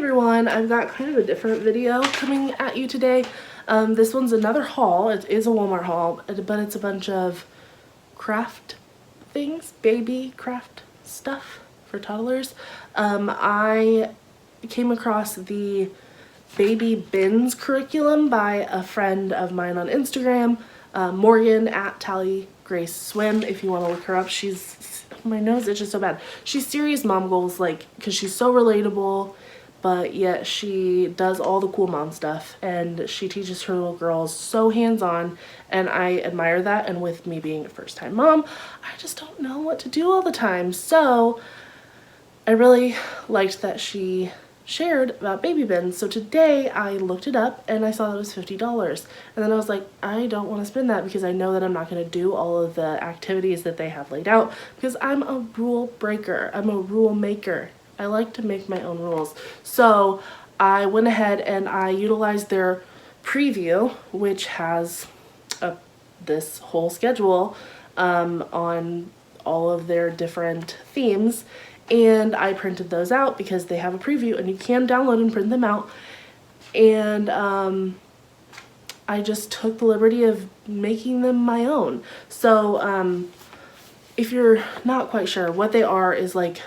everyone, I've got kind of a different video coming at you today. This one's another haul. It is a Walmart haul, but it's a bunch of craft things, baby craft stuff for toddlers. I came across the baby bins curriculum by a friend of mine on Instagram, Morgan at Tally Grace Swim. If you want to look her up, my nose itches so bad. She's serious mom goals, like, because she's so relatable, but yet she does all the cool mom stuff, and she teaches her little girls so hands-on, and I admire that. And with me being a first-time mom, I just don't know what to do all the time, so I really liked that she shared about baby bins. So today I looked it up and I saw that it was $50, and then I was like, I don't want to spend that because I know that I'm not going to do all of the activities that they have laid out, because I'm a rule breaker. I'm a rule maker. I like to make my own rules. So I went ahead and I utilized their preview, which has this whole schedule on all of their different themes, and I printed those out because they have a preview and you can download and print them out. And I just took the liberty of making them my own. So if you're not quite sure what they are, is like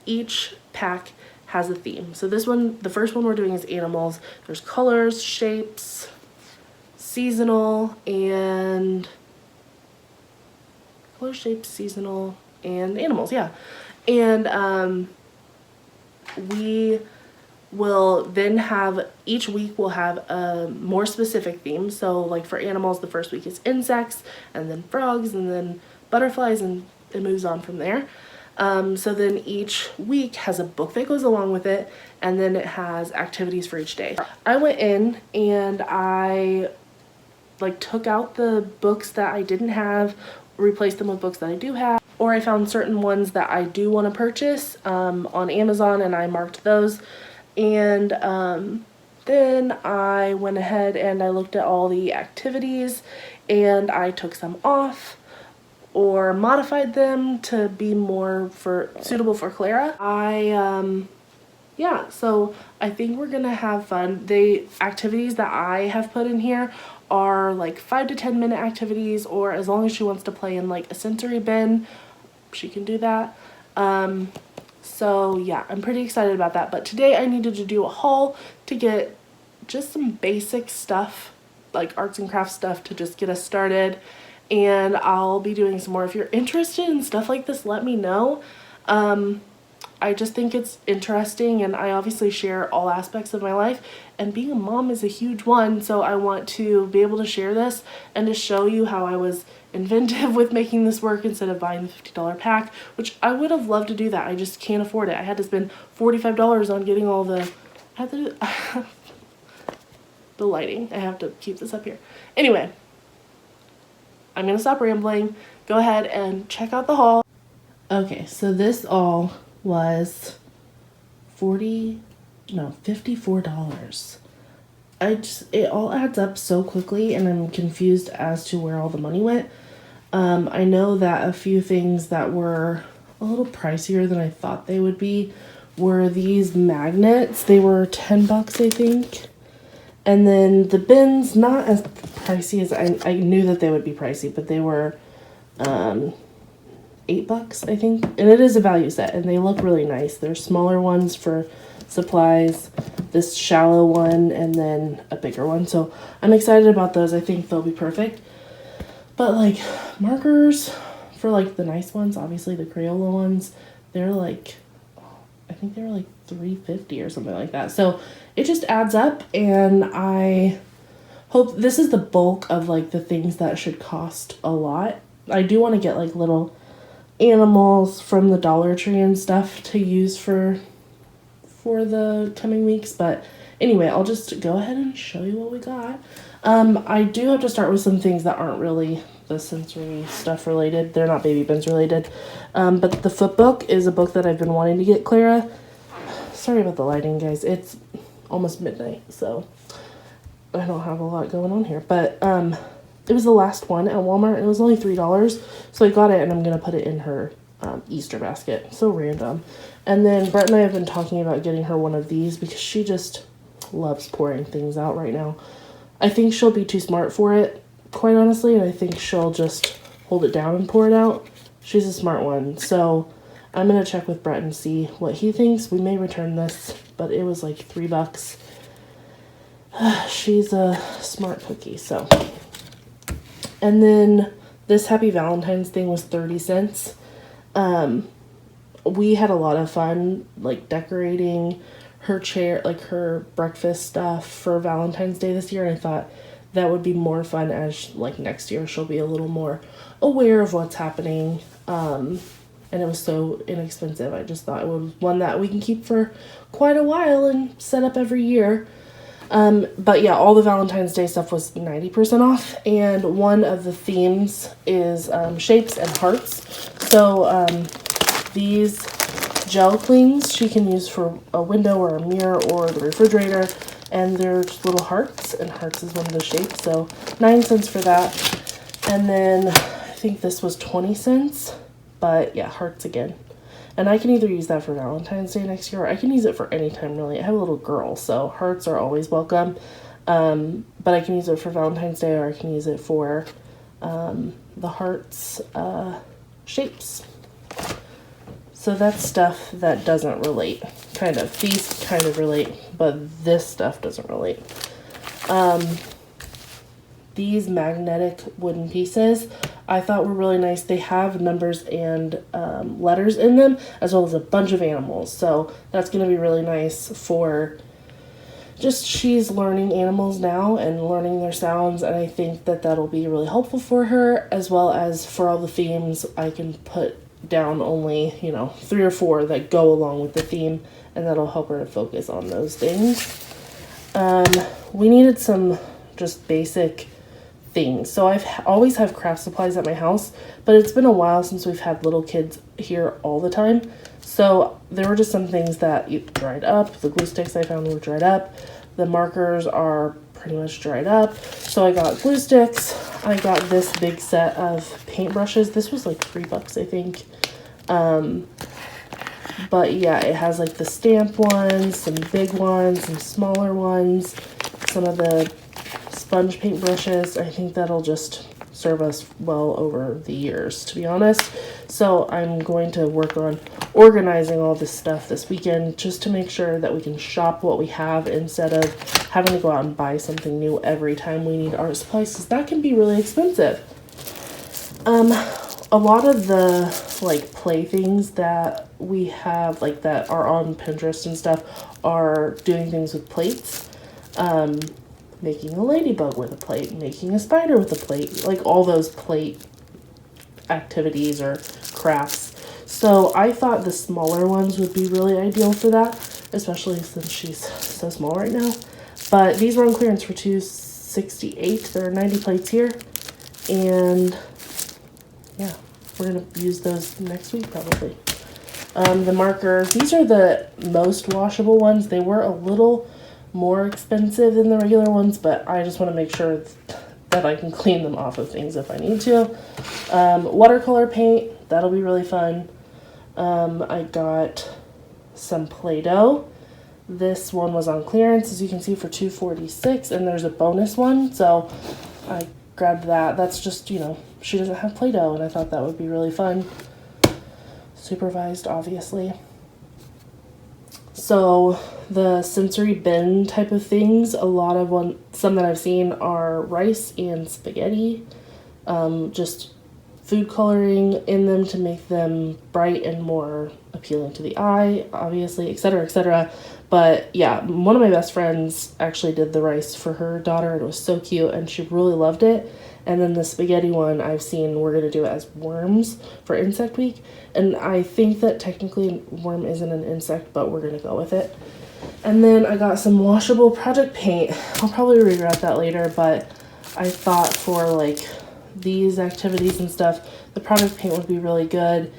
each pack has a theme. So this one, the first one we're doing is animals. There's colors, shapes, seasonal, and color, shapes, seasonal, and animals, yeah. And we will then have, each week we'll have a more specific theme. So like for animals, the first week is insects, and then frogs, and then butterflies, and it moves on from there. So then each week has a book that goes along with it, and then it has activities for each day. I went in and I like took out the books that I didn't have, replaced them with books that I do have, or I found certain ones that I do want to purchase on Amazon, and I marked those. And then I went ahead and I looked at all the activities, and I took some off or modified them to be more suitable for Clara. Yeah, so I think we're gonna have fun. The activities that I have put in here are like 5 to 10 minute activities, or as long as she wants to play in like a sensory bin, she can do that. So yeah, I'm pretty excited about that. But today I needed to do a haul to get just some basic stuff, like arts and crafts stuff, to just get us started. And I'll be doing some more. If you're interested in stuff like this, let me know. I just think it's interesting, and I obviously share all aspects of my life, and being a mom is a huge one, so I want to be able to share this and to show you how I was inventive with making this work instead of buying the $50 pack, which I would have loved to do that. I just can't afford it. I had to spend $45 on getting all the the lighting. I have to keep this up here. Anyway, I'm gonna stop rambling. Go ahead and check out the haul. Okay, so this all was $54. It all adds up so quickly, and I'm confused as to where all the money went. I know that a few things that were a little pricier than I thought they would be were these magnets. They were $10, I think. And then the bins, not as pricey as I knew that they would be pricey, but they were $8, I think. And it is a value set, and they look really nice. There's smaller ones for supplies, this shallow one, and then a bigger one. So I'm excited about those. I think they'll be perfect. But like markers for like the nice ones, obviously the Crayola ones, they're like, I think they were like $3.50 or something like that. So it just adds up, and I hope this is the bulk of like the things that should cost a lot. I do want to get like little animals from the Dollar Tree and stuff to use for the coming weeks, but anyway, I'll just go ahead and show you what we got. I do have to start with some things that aren't really the sensory stuff related. They're not baby bins related, but the foot book is a book that I've been wanting to get Clara. Sorry about the lighting, guys. It's almost midnight, so I don't have a lot going on here, but it was the last one at Walmart. It was only $3, so I got it, and I'm gonna put it in her Easter basket. So random. And then Brett and I have been talking about getting her one of these because she just loves pouring things out right now. I think she'll be too smart for it, quite honestly, and I think she'll just hold it down and pour it out. She's a smart one, so I'm going to check with Brett and see what he thinks. We may return this, but it was like $3. She's a smart cookie, so. And then this Happy Valentine's thing was 30 cents. We had a lot of fun, like, decorating her chair, like her breakfast stuff for Valentine's Day this year, and I thought that would be more fun as, like, next year she'll be a little more aware of what's happening. And it was so inexpensive. I just thought it was one that we can keep for quite a while and set up every year. But yeah, all the Valentine's Day stuff was 90% off, and one of the themes is shapes and hearts. So these gel clings she can use for a window or a mirror or the refrigerator, and they're just little hearts, and hearts is one of the shapes, so 9 cents for that. And then I think this was 20 cents, but yeah, hearts again. And I can either use that for Valentine's Day next year, or I can use it for any time, really. I have a little girl, so hearts are always welcome. But I can use it for Valentine's Day, or I can use it for the hearts shapes. So that's stuff that doesn't relate. Kind of. These kind of relate, but this stuff doesn't relate. These magnetic wooden pieces I thought were really nice. They have numbers and letters in them, as well as a bunch of animals. So that's going to be really nice for just, she's learning animals now and learning their sounds, and I think that that'll be really helpful for her, as well as for all the themes. I can put down only, 3 or 4 that go along with the theme, and that'll help her to focus on those things. We needed some just basic things. So I've always have craft supplies at my house, but it's been a while since we've had little kids here all the time. So there were just some things that dried up. The glue sticks I found were dried up. The markers are pretty much dried up. So I got glue sticks. I got this big set of paintbrushes. This was like $3, I think. But yeah, it has like the stamp ones, some big ones, some smaller ones, some of the sponge paint brushes. I think that'll just serve us well over the years, to be honest. So I'm going to work on organizing all this stuff this weekend, just to make sure that we can shop what we have instead of having to go out and buy something new every time we need art supplies, because that can be really expensive. A lot of the like playthings that we have, like that are on Pinterest and stuff, are doing things with plates. Making a ladybug with a plate, making a spider with a plate, like all those plate activities or crafts. So I thought the smaller ones would be really ideal for that, especially since she's so small right now. But these were on clearance for $2.68. There are 90 plates here, and yeah, we're gonna use those next week probably. The markers, these are the most washable ones. They were a little more expensive than the regular ones, but I just want to make sure that I can clean them off of things if I need to. Watercolor paint, that'll be really fun. I got some Play-Doh. This one was on clearance, as you can see, for $2.46, and there's a bonus one, so I grabbed that. That's just, she doesn't have Play-Doh, and I thought that would be really fun. Supervised, obviously. So the sensory bin type of things, some that I've seen are rice and spaghetti, just food coloring in them to make them bright and more appealing to the eye, obviously, etc., etc. But yeah, one of my best friends actually did the rice for her daughter. It was so cute, and she really loved it. And then the spaghetti one, I've seen we're going to do it as worms for Insect Week. And I think that technically worm isn't an insect, but we're going to go with it. And then I got some washable project paint. I'll probably regret that later, but I thought for like these activities and stuff, the project paint would be really good.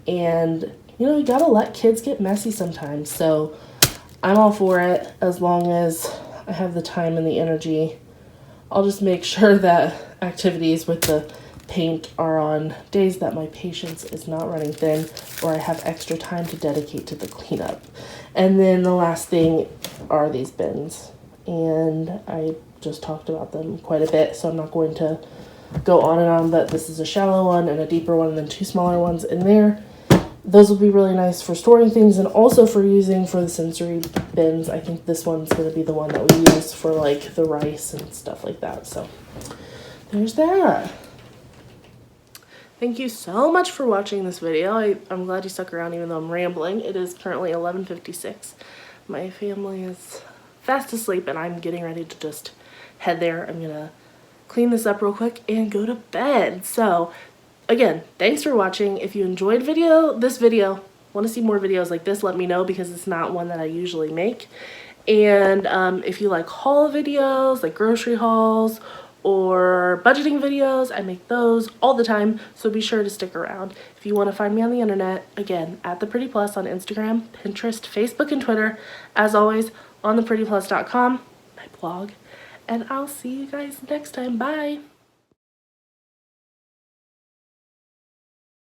And, you gotta let kids get messy sometimes. So I'm all for it as long as I have the time and the energy. I'll just make sure that activities with the paint are on days that my patience is not running thin or I have extra time to dedicate to the cleanup. And then the last thing are these bins, and I just talked about them quite a bit, so I'm not going to go on and on, but this is a shallow one and a deeper one, and then 2 smaller ones in there. Those will be really nice for storing things and also for using for the sensory bins. I think this one's going to be the one that we use for like the rice and stuff like that. So there's that. Thank you so much for watching this video. I'm glad you stuck around even though I'm rambling. It is currently 11:56. My family is fast asleep and I'm getting ready to just head there. I'm going to clean this up real quick and go to bed. So again, thanks for watching. If you enjoyed this video, want to see more videos like this, let me know because it's not one that I usually make. And if you like haul videos, like grocery hauls or budgeting videos, I make those all the time, so be sure to stick around. If you want to find me on the internet, again, at The Pretty Plus on Instagram, Pinterest, Facebook, and Twitter. As always, on theprettyplus.com, my blog. And I'll see you guys next time. Bye!